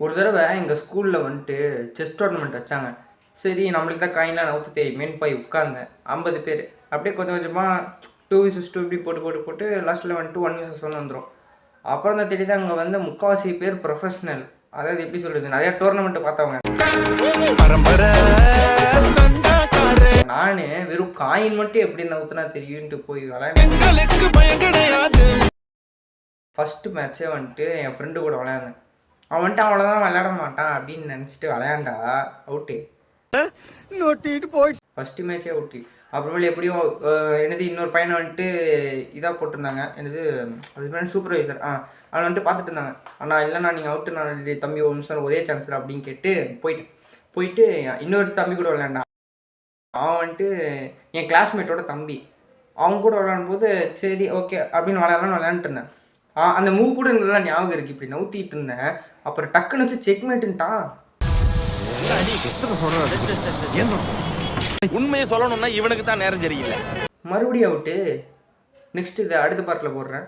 ஒரு தடவை எங்கள் ஸ்கூலில் வந்துட்டு செஸ் டோர்னமெண்ட் வச்சாங்க. சரி நம்மளுக்கு தான் காயின்லாம் நவுத்த தெரியுமேன்னு போய் உட்காந்தேன். 50 பேர். அப்படியே கொஞ்சம் கொஞ்சமாக 2 vs 2 இப்படி போட்டு போட்டு போட்டு லாஸ்ட்டில் வந்துட்டு 1 vs 1 வந்துடும். அப்புறம் தான் தெரியுது அங்கே வந்து முக்கால்வாசி பேர் ப்ரொஃபஷ்னல். அதாவது எப்படி சொல்கிறது, நிறையா டோர்னமெண்ட்டு பார்த்தவங்க. நான் வெறும் காயின் மட்டும் எப்படி நவுத்துனா தெரியும்ட்டு போய் விளையாண்டேன். ஃபஸ்ட்டு மேட்ச்சே வந்துட்டு என் ஃப்ரெண்டு கூட விளையாண்டேன். அவன் வந்துட்டு அவ்வளோதான் விளையாட மாட்டான் அப்படின்னு நினச்சிட்டு விளையாண்டா அவுட்டு. First மேட்ச்சே out. அப்புறமேல எப்படியும் என்னது இன்னொரு பையனை வந்துட்டு இதாக போட்டிருந்தாங்க, என்னது அது மாதிரி சூப்பர்வைசர். அவனை வந்துட்டு பார்த்துட்டு இருந்தாங்க. ஆனால் இல்லைண்ணா நீங்கள் அவுட்டு, நான் தம்பி ஒரு நிமிஷம் ஒரே சான்ஸில் அப்படின்னு கேட்டு போயிட்டு இன்னொரு தம்பி கூட விளையாண்டான். அவன் வந்துட்டு என் கிளாஸ்மேட்டோட தம்பி. அவங்க கூட விளையாடும்போது சரி ஓகே அப்படின்னு விளையாண்டுட்டு இருந்தேன். அந்த மூவ் கூட நல்லா ஞாபகம் இருக்குது. இப்படி நவுத்திட்டு இருந்தேன். அப்புறம் டக்குன்னு வச்சு செக்மேட்டுன்ட்டான். உண்மையை சொல்லணும்னா இவனுக்கு தான் நேரம் சரியில்லை. மறுபடியும் அவுட்டு. நெக்ஸ்ட் இதை அடுத்த பார்ட்டில் போடுறேன்.